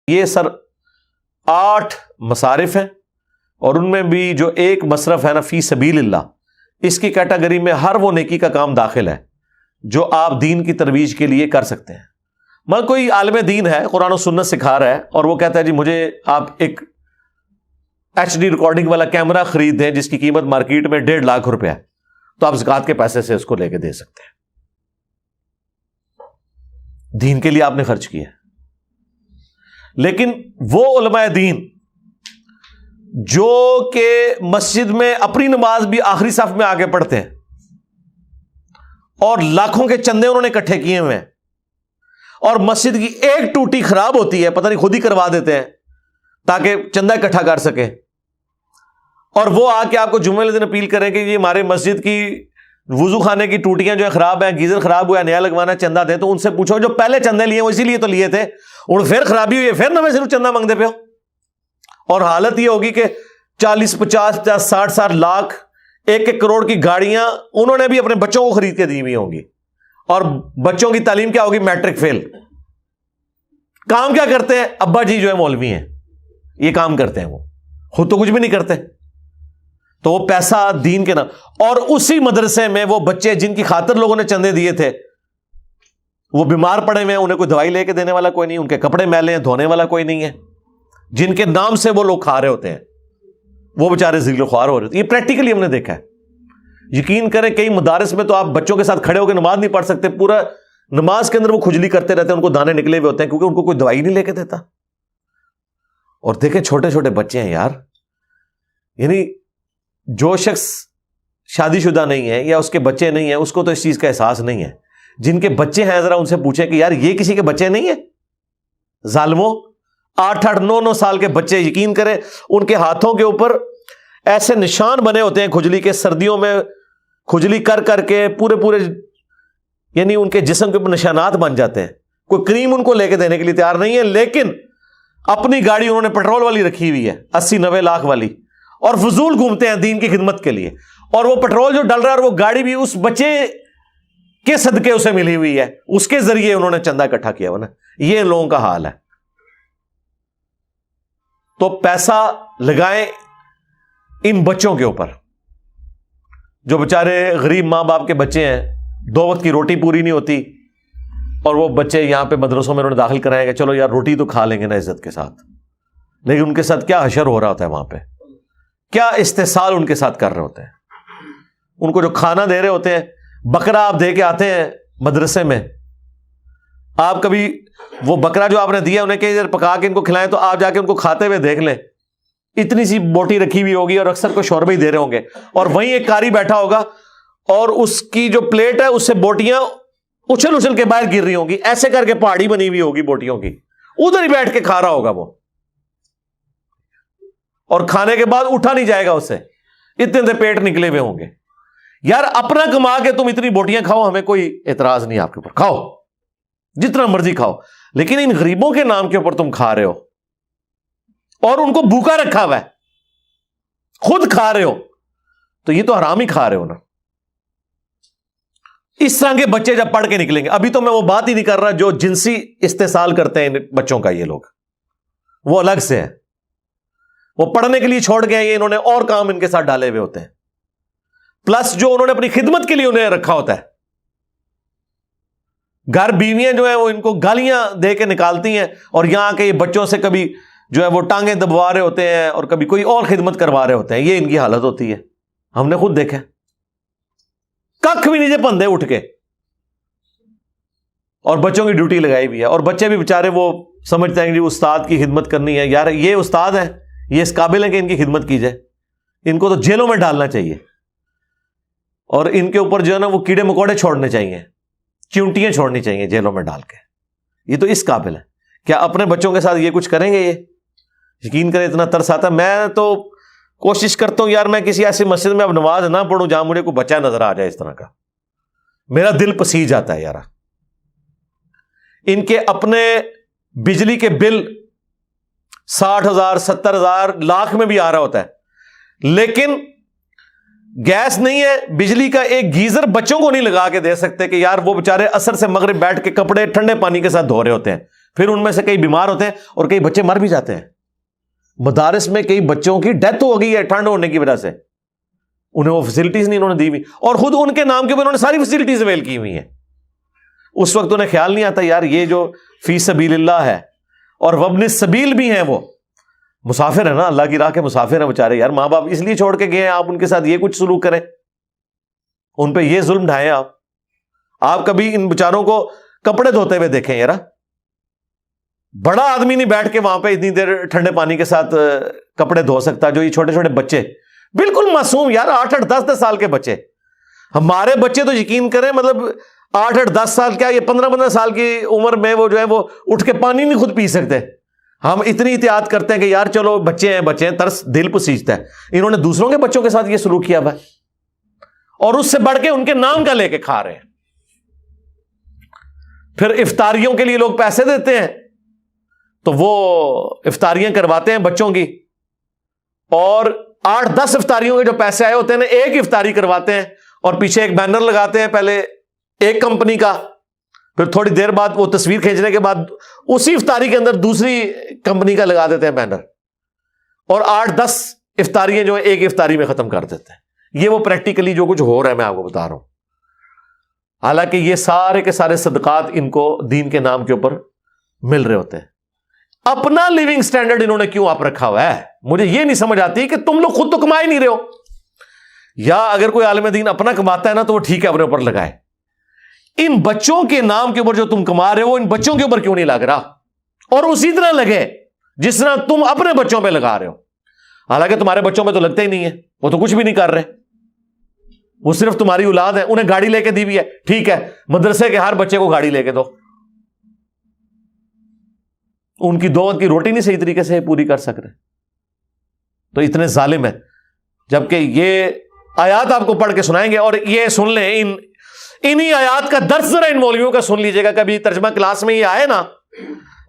یہ سر 8 مصارف ہیں، اور ان میں بھی جو ایک مصرف ہے نا فی سبیل اللہ، اس کی کیٹیگری میں ہر وہ نیکی کا کام داخل ہے جو آپ دین کی ترویج کے لیے کر سکتے ہیں۔ مگر کوئی عالم دین ہے، قرآن و سنت سکھا رہا ہے، اور وہ کہتا ہے جی مجھے آپ ایک HD ریکارڈنگ والا کیمرہ خرید دیں جس کی قیمت مارکیٹ میں 1.5 لاکھ روپے ہے، تو آپ زکوٰۃ کے پیسے سے اس کو لے کے دے سکتے ہیں، دین کے لیے آپ نے خرچ کیا۔ لیکن وہ علماء دین جو کہ مسجد میں اپنی نماز بھی آخری صف میں آگے پڑھتے ہیں اور لاکھوں کے چندے انہوں نے اکٹھے کیے ہوئے ہیں، اور مسجد کی ایک ٹوٹی خراب ہوتی ہے، پتہ نہیں خود ہی کروا دیتے ہیں تاکہ چندہ اکٹھا کر سکیں، اور وہ آ کے آپ کو جمعے والے دن اپیل کریں کہ یہ ہمارے مسجد کی وضو خانے کی ٹوٹیاں جو ہیں خراب ہیں، گیزر خراب ہوا ہے، نیا لگوانا، چندہ دیں۔ تو ان سے پوچھو جو پہلے چندے لیے وہ اسی لیے تو لیے تھے، اور پھر خرابی ہوئی ہے پھر نہ میں صرف چندہ مانگتے پہ ہو، اور حالت یہ ہوگی کہ 40 50 60 لاکھ 1 کروڑ کی گاڑیاں انہوں نے بھی اپنے بچوں کو خرید کے دی ہوئی ہوں گی، اور بچوں کی تعلیم کیا ہوگی؟ میٹرک فیل۔ کام کیا کرتے ہیں؟ ابا جی جو ہے مولوی ہیں، یہ کام کرتے ہیں، وہ خود تو کچھ بھی نہیں کرتے، تو وہ پیسہ دین کے نام۔ اور اسی مدرسے میں وہ بچے جن کی خاطر لوگوں نے چندے دیے تھے وہ بیمار پڑے ہوئے ہیں، انہیں کوئی دوائی لے کے دینے والا کوئی نہیں، ان کے کپڑے میلے ہیں، دھونے والا کوئی نہیں ہے، جن کے نام سے وہ لوگ کھا رہے ہوتے ہیں، وہ بیچارے ذلیل و خوار ہو رہے ہوتے ہیں۔ یہ پریکٹیکلی ہم نے دیکھا ہے، یقین کریں کئی مدارس میں تو آپ بچوں کے ساتھ کھڑے ہو کے نماز نہیں پڑھ سکتے، پورا نماز کے اندر وہ کھجلی کرتے رہتے ہیں، ان کو دانے نکلے ہوئے ہوتے ہیں کیونکہ ان کو کوئی دوائی نہیں لے کے دیتا۔ اور دیکھیں چھوٹے چھوٹے بچے ہیں یار، یعنی جو شخص شادی شدہ نہیں ہے یا اس کے بچے نہیں ہیں اس کو تو اس چیز کا احساس نہیں ہے، جن کے بچے ہیں ذرا ان سے پوچھیں کہ یار یہ کسی کے بچے نہیں ہیں؟ ظالموں، 8 9 سال کے بچے، یقین کریں ان کے ہاتھوں کے اوپر ایسے نشان بنے ہوتے ہیں کھجلی کے، سردیوں میں کھجلی کر کر کے پورے یعنی ان کے جسم کے اوپر نشانات بن جاتے ہیں۔ کوئی کریم ان کو لے کے دینے کے لیے تیار نہیں ہے، لیکن اپنی گاڑی انہوں نے پیٹرول والی رکھی ہوئی ہے 80 90 لاکھ والی، اور فضول گھومتے ہیں دین کی خدمت کے لیے، اور وہ پیٹرول جو ڈل رہا ہے اور وہ گاڑی بھی اس بچے کے صدقے اسے ملی ہوئی ہے، اس کے ذریعے انہوں نے چندہ اکٹھا کیا ہوا نا۔ یہ لوگوں کا حال ہے۔ تو پیسہ لگائیں ان بچوں کے اوپر جو بیچارے غریب ماں باپ کے بچے ہیں، 2 وقت کی روٹی پوری نہیں ہوتی، اور وہ بچے یہاں پہ مدرسوں میں انہوں نے داخل کرائے کہ چلو یار روٹی تو کھا لیں گے نا عزت کے ساتھ، لیکن ان کے ساتھ کیا حشر ہو رہا ہوتا ہے، وہاں پہ کیا استحصال ان کے ساتھ کر رہے ہوتے ہیں۔ ان کو جو کھانا دے رہے ہوتے ہیں، بکرا آپ دے کے آتے ہیں مدرسے میں، آپ کبھی وہ بکرا جو آپ نے دیا انہیں کہ پکا کے ان کو کھلائیں، تو آپ جا کے ان کو کھاتے ہوئے دیکھ لیں، اتنی سی بوٹی رکھی ہوئی ہوگی اور اکثر کو شوربے ہی دے رہے ہوں گے، اور وہیں ایک کاری بیٹھا ہوگا اور اس کی جو پلیٹ ہے اس سے بوٹیاں اچھل کے باہر گر رہی ہوں گی، ایسے کر کے پہاڑی بنی ہوئی ہوگی بوٹیوں کی، ادھر ہی بیٹھ کے کھا رہا ہوگا وہ، اور کھانے کے بعد اٹھا نہیں جائے گا اس سے، اتنے پیٹ نکلے ہوئے ہوں گے۔ یار اپنا کما کے تم اتنی بوٹیاں کھاؤ، ہمیں کوئی اعتراض نہیں آپ کے اوپر، کھاؤ جتنا مرضی کھاؤ، لیکن ان غریبوں کے نام کے اوپر تم کھا رہے ہو اور ان کو بھوکا رکھا ہوا ہے، خود کھا رہے ہو، تو یہ تو حرام ہی کھا رہے ہو نا۔ اس طرح کے بچے جب پڑھ کے نکلیں گے، ابھی تو میں وہ بات ہی نہیں کر رہا جو جنسی استحصال کرتے ہیں بچوں کا، یہ لوگ وہ الگ سے ہے، وہ پڑھنے کے لیے چھوڑ کے آئے، انہوں نے اور کام ان کے ساتھ ڈالے ہوئے ہوتے ہیں، پلس جو انہوں نے اپنی خدمت کے لیے انہیں رکھا ہوتا ہے۔ گھر بیویاں جو ہیں وہ ان کو گالیاں دے کے نکالتی ہیں، اور یہاں کے یہ بچوں سے کبھی جو ہے وہ ٹانگیں دبوا رہے ہوتے ہیں اور کبھی کوئی اور خدمت کروا رہے ہوتے ہیں، یہ ان کی حالت ہوتی ہے، ہم نے خود دیکھا، ککھ بھی نہیں پندے اٹھ کے، اور بچوں کی ڈیوٹی لگائی ہوئی ہے، اور بچے بھی بےچارے وہ سمجھتے ہیں کہ استاد کی خدمت کرنی ہے، یار یہ استاد ہیں، یہ اس قابل ہے کہ ان کی خدمت کی جائے، ان کو تو جیلوں میں ڈالنا چاہیے، اور ان کے اوپر جو ہے نا وہ کیڑے مکوڑے چھوڑنے چاہیے، چونٹیاں چھوڑنی چاہیے جیلوں میں ڈال کے، یہ تو اس قابل ہے۔ کیا اپنے بچوں کے ساتھ یہ کچھ کریں گے؟ یہ یقین کریں اتنا ترس آتا ہے، میں تو کوشش کرتا ہوں یار میں کسی ایسی مسجد میں اب نماز نہ پڑھوں جہاں مجھے کوئی بچہ نظر آ جائے اس طرح کا، میرا دل پسی جاتا ہے یار۔ ان کے اپنے بجلی کے بل 60,000 70,000 لاکھ میں بھی آ رہا ہوتا ہے، لیکن گیس نہیں ہے، بجلی کا ایک گیزر بچوں کو نہیں لگا کے دے سکتے کہ یار وہ بےچارے عصر سے مغرب بیٹھ کے کپڑے ٹھنڈے پانی کے ساتھ دھو رہے ہوتے ہیں، پھر ان میں سے کئی بیمار ہوتے ہیں اور کئی بچے مر بھی جاتے ہیں. مدارس میں کئی بچوں کی ڈیتھ ہو گئی ہے ٹھنڈ ہونے کی وجہ سے, انہیں وہ فیسلٹیز نہیں انہوں نے دی ہوئی, اور خود ان کے نام کے اوپر انہوں نے ساری فیسلٹیز اویل کی ہوئی ہیں. اس وقت انہیں خیال نہیں آتا یار یہ جو فی سبیل اللہ ہے اور وابن السبیل بھی ہیں, وہ مسافر ہے نا, اللہ کی راہ کے مسافر ہیں بیچارے یار, ماں باپ اس لیے چھوڑ کے گئے ہیں, آپ ان کے ساتھ یہ کچھ سلوک کریں, ان پہ یہ ظلم ڈھائیں. آپ کبھی ان بیچاروں کو کپڑے دھوتے ہوئے دیکھیں یار, بڑا آدمی نہیں بیٹھ کے وہاں پہ اتنی دیر ٹھنڈے پانی کے ساتھ کپڑے دھو سکتا, جو یہ چھوٹے چھوٹے بچے بالکل معصوم یار, 8-8 10-10 سال کے بچے, ہمارے بچے تو یقین کریں مطلب 8-8 10 سال کیا یہ 15-15 سال کی عمر میں وہ جو ہے وہ اٹھ کے پانی نہیں خود پی سکتے. ہم اتنی احتیاط کرتے ہیں کہ یار چلو بچے ہیں ترس دل پسیجتا ہے. انہوں نے دوسروں کے بچوں کے ساتھ یہ سلوک کیا ہوا ہے, اور اس سے بڑھ کے ان کے نام کا لے کے کھا رہے ہیں. پھر افطاریوں کے لیے لوگ پیسے دیتے ہیں تو وہ افطاریاں کرواتے ہیں بچوں کی, اور 8-10 افطاریوں کے جو پیسے آئے ہوتے ہیں نا, ایک افطاری کرواتے ہیں اور پیچھے ایک بینر لگاتے ہیں, پہلے ایک کمپنی کا, پھر تھوڑی دیر بعد وہ تصویر کھینچنے کے بعد اسی افطاری کے اندر دوسری کمپنی کا لگا دیتے ہیں بینر, اور 8-10 افطاریاں جو ایک افطاری میں ختم کر دیتے ہیں. یہ وہ پریکٹیکلی جو کچھ ہو رہا ہے میں آپ کو بتا رہا ہوں. حالانکہ یہ سارے کے سارے صدقات ان کو دین کے نام کے اوپر مل رہے ہوتے ہیں. اپنا لیونگ سٹینڈرڈ انہوں نے کیوں آپ رکھا ہوا ہے, مجھے یہ نہیں سمجھ آتی کہ تم لوگ خود تو کما ہی نہیں رہے ہو, یا اگر کوئی عالم دین اپنا کماتا ہے نا تو وہ ٹھیک ہے اپنے اوپر لگائے. ان بچوں کے نام کے اوپر جو تم کما رہے ہو ان بچوں کے اوپر کیوں نہیں لگ رہا, اور اسی طرح لگے جس طرح تم اپنے بچوں پہ لگا رہے ہو. حالانکہ تمہارے بچوں پہ تو لگتا ہی نہیں ہے, وہ تو کچھ بھی نہیں کر رہے, وہ صرف تمہاری اولاد ہے, انہیں گاڑی لے کے دی بھی ہے, ٹھیک ہے مدرسے کے ہر بچے کو گاڑی لے کے دو, ان کی 2 وقت کی روٹی نہیں صحیح طریقے سے پوری کر سک رہے, تو اتنے ظالم ہیں. جبکہ یہ آیات آپ کو پڑھ کے سنائیں گے, اور یہ سن لیں انہی آیات کا درس ذرا ان مولویوں کا سن لیجئے گا. کبھی ترجمہ کلاس میں یہ آئے نا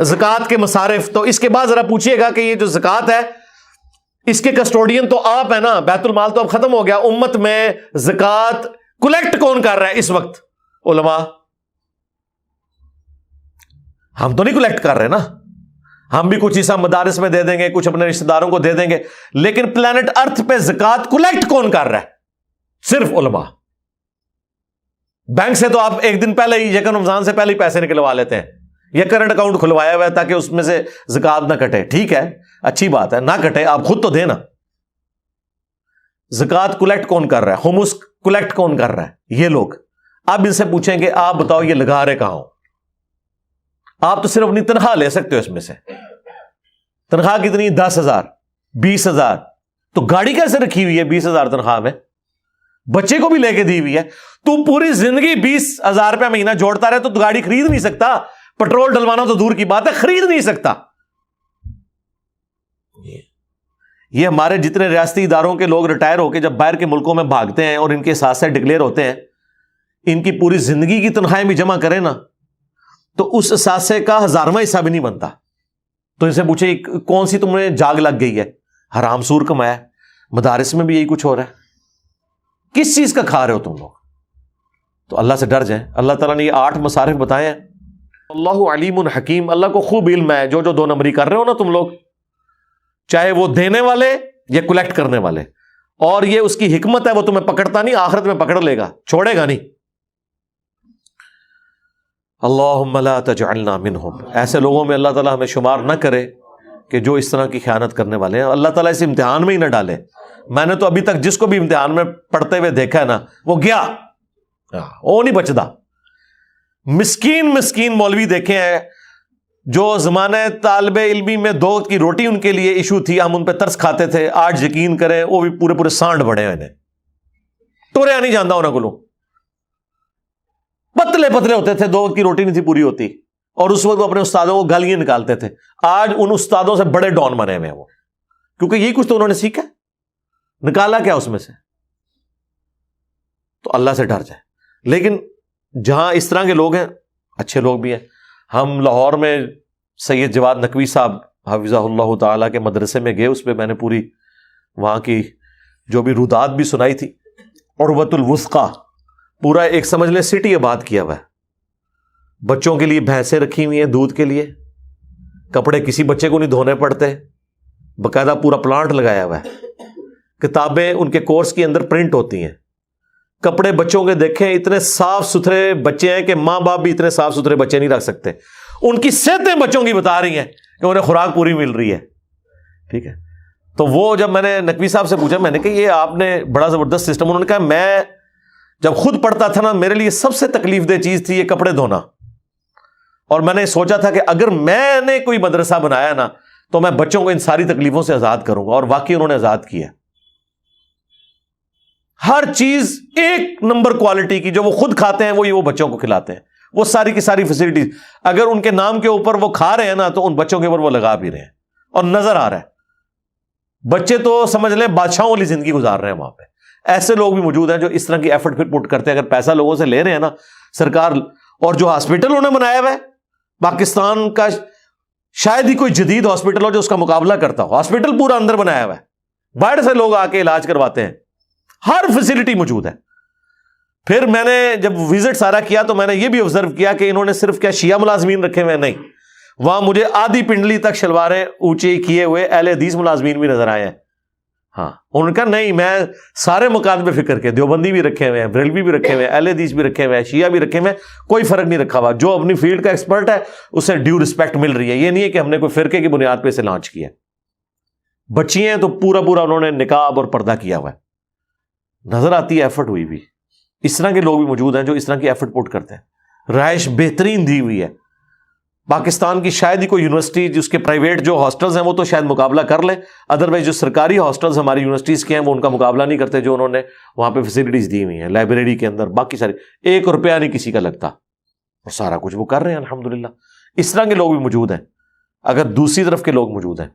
زکوٰۃ کے مصارف, تو اس کے بعد ذرا پوچھئے گا کہ یہ جو زکوٰۃ ہے اس کے کسٹوڈین تو آپ ہیں نا, بیت المال تو اب ختم ہو گیا, امت میں زکوٰۃ کلیکٹ کون کر رہا ہے اس وقت؟ علماء. ہم تو نہیں کلیکٹ کر رہے نا, ہم بھی کچھ حصہ مدارس میں دے دیں گے, کچھ اپنے رشتہ داروں کو دے دیں گے, لیکن پلانٹ ارتھ پہ زکوٰۃ کلیکٹ کون کر رہا ہے؟ صرف علماء. بینک سے تو آپ ایک دن پہلے ہی یکم رمضان سے پہلے ہی پیسے نکلوا لیتے ہیں, یا کرنٹ اکاؤنٹ کھلوایا ہوا ہے تاکہ اس میں سے زکوٰۃ نہ کٹے. ٹھیک ہے, اچھی بات ہے, نہ کٹے, آپ خود تو دینا. زکوٰۃ کلیکٹ کون کر رہا ہے؟ خمس کلیکٹ کون کر رہا ہے؟ یہ لوگ. اب ان سے پوچھیں کہ آپ بتاؤ یہ لگا رہے کہاں ہو؟ آپ تو صرف اپنی تنخواہ لے سکتے ہو اس میں سے. تنخواہ کتنی؟ 10,000 20,000. تو گاڑی کیسے رکھی ہوئی ہے 20,000 تنخواہ میں؟ بچے کو بھی لے کے دی ہوئی ہے. تو پوری زندگی 20,000 روپیہ مہینہ جوڑتا رہے تو گاڑی خرید نہیں سکتا, پیٹرول ڈلوانا تو دور کی بات ہے, خرید نہیں سکتا. یہ ہمارے جتنے ریاستی اداروں کے لوگ ریٹائر ہو کے جب باہر کے ملکوں میں بھاگتے ہیں اور ان کے اثاثے ڈکلیئر ہوتے ہیں, ان کی پوری زندگی کی تنخواہیں بھی جمع کریں نا تو اس اثاثے کا 1000واں حصہ بھی نہیں بنتا. تو ان سے پوچھے کون سی تم نے جاگ لگ گئی ہے, حرام سور کمایا. مدارس میں بھی یہی کچھ ہو رہا ہے. کس چیز کا کھا رہے ہو تم لوگ؟ تو اللہ سے ڈر جائیں. اللہ تعالیٰ نے یہ 8 مصارف بتائے ہیں. اللہ علیم حکیم, اللہ کو خوب علم ہے. جو 2 نمبری کر رہے ہو نا تم لوگ, چاہے وہ دینے والے یا کلیکٹ کرنے والے, اور یہ اس کی حکمت ہے, وہ تمہیں پکڑتا نہیں, آخرت میں پکڑ لے گا, چھوڑے گا نہیں. اللہم لا تجعلنا منہم, ایسے لوگوں میں اللہ تعالیٰ ہمیں شمار نہ کرے کہ جو اس طرح کی خیانت کرنے والے ہیں. اللہ تعالیٰ اس امتحان میں ہی نہ ڈالے. میں نے تو ابھی تک جس کو بھی امتحان میں پڑھتے ہوئے دیکھا ہے نا, وہ گیا, وہ نہیں بچتا. مسکین مولوی دیکھے ہیں جو زمانہ طالب علمی میں 2 وقت کی روٹی ان کے لیے ایشو تھی, ہم ان پہ ترس کھاتے تھے. آج یقین کریں وہ بھی پورے سانڈ بڑے ہیں, ٹوریا نہیں جانتا انہوں کو. پتلے ہوتے تھے, 2 وقت کی روٹی نہیں تھی پوری ہوتی, اور اس وقت وہ اپنے استادوں کو گالیاں نکالتے تھے. آج ان استادوں سے بڑے ڈان بنے ہوئے ہیں وہ, کیونکہ یہی کچھ تو انہوں نے سیکھا, نکالا کیا اس میں سے. تو اللہ سے ڈر جائے. لیکن جہاں اس طرح کے لوگ ہیں, اچھے لوگ بھی ہیں. ہم لاہور میں سید جواد نقوی صاحب حفظہ اللہ تعالیٰ کے مدرسے میں گئے, اس پہ میں نے پوری وہاں کی جو بھی رودات بھی سنائی تھی. عروۃ الوثقی پورا ایک سمجھ لیں سٹی آباد کیا ہوا ہے. بچوں کے لیے بھینسیں رکھی ہوئی ہیں دودھ کے لیے, کپڑے کسی بچے کو نہیں دھونے پڑتے، باقاعدہ پورا پلانٹ لگایا ہوا ہے، کتابیں ان کے کورس کے اندر پرنٹ ہوتی ہیں، کپڑے بچوں کے دیکھیں اتنے صاف ستھرے بچے ہیں کہ ماں باپ بھی اتنے صاف ستھرے بچے نہیں رکھ سکتے، ان کی صحتیں بچوں کی بتا رہی ہیں کہ انہیں خوراک پوری مل رہی ہے، ٹھیک ہے۔ تو وہ جب میں نے نقوی صاحب سے پوچھا، میں نے کہا یہ آپ نے بڑا زبردست سسٹم، انہوں نے کہا میں جب خود پڑھتا تھا نا میرے لیے سب سے تکلیف دہ چیز تھی یہ کپڑے دھونا، اور میں نے سوچا تھا کہ اگر میں نے کوئی مدرسہ بنایا نا تو میں بچوں کو ان ساری تکلیفوں سے آزاد کروں گا، اور واقعی انہوں نے آزاد کیا۔ ہر چیز ایک نمبر کوالٹی کی جو وہ خود کھاتے ہیں وہی وہ بچوں کو کھلاتے ہیں، وہ ساری کی ساری فیسلٹیز اگر ان کے نام کے اوپر وہ کھا رہے ہیں نا تو ان بچوں کے اوپر وہ لگا بھی رہے ہیں، اور نظر آ رہا ہے بچے تو سمجھ لیں بادشاہوں والی زندگی گزار رہے ہیں وہاں پہ۔ ایسے لوگ بھی موجود ہیں جو اس طرح کی ایفرٹ پھر پٹ کرتے ہیں، اگر پیسہ لوگوں سے لے رہے ہیں نا سرکار، اور جو ہاسپٹل انہوں نے بنایا ہوا ہے پاکستان کا شاید ہی کوئی جدید ہاسپٹل ہو جو اس کا مقابلہ کرتا ہو، ہاسپٹل پورا اندر بنایا ہوا ہے، باہر سے لوگ آ کے علاج کرواتے ہیں، ہر فیسلٹی موجود ہے۔ پھر میں نے جب وزٹ سارا کیا تو میں نے یہ بھی آبزرو کیا کہ انہوں نے صرف کیا شیعہ ملازمین رکھے ہوئے نہیں، وہاں مجھے آدھی پنڈلی تک شلواریں اونچی کیے ہوئے اہل حدیث ملازمین بھی نظر آئے ہیں۔ ہاں انہوں نے کہا نہیں میں سارے مکاتب فکر کے، دیوبندی بھی رکھے ہوئے ہیں، بریلوی بھی رکھے ہوئے ہیں، اہل حدیث بھی رکھے ہوئے ہیں، شیعہ بھی رکھے ہوئے ہیں، کوئی فرق نہیں رکھا ہوا، جو اپنی فیلڈ کا ایکسپرٹ ہے اسے ڈیو رسپیکٹ مل رہی ہے، یہ نہیں ہے کہ ہم نے کوئی فرقے کی بنیاد پہ اسے لانچ کیا۔ بچی ہیں تو پورا انہوں نے نقاب اور پردہ کیا ہوا ہے، نظر آتی ہے ایفرٹ ہوئی بھی۔ اس طرح کے لوگ بھی موجود ہیں جو اس طرح کی ایفرٹ پٹ کرتے ہیں، رہائش بہترین دی ہوئی ہے۔ پاکستان کی شاید ہی کوئی یونیورسٹی جس کے پرائیویٹ جو ہاسٹلز ہیں وہ تو شاید مقابلہ کر لیں، ادروائز جو سرکاری ہاسٹلز ہماری یونیورسٹیز کے ہیں وہ ان کا مقابلہ نہیں کرتے، جو انہوں نے وہاں پہ فیسلٹیز دی ہوئی ہیں لائبریری کے اندر، باقی ساری 1 روپیہ نہیں کسی کا لگتا، اور سارا کچھ وہ کر رہے ہیں الحمدللہ۔ اس طرح کے لوگ بھی موجود ہیں، اگر دوسری طرف کے لوگ موجود ہیں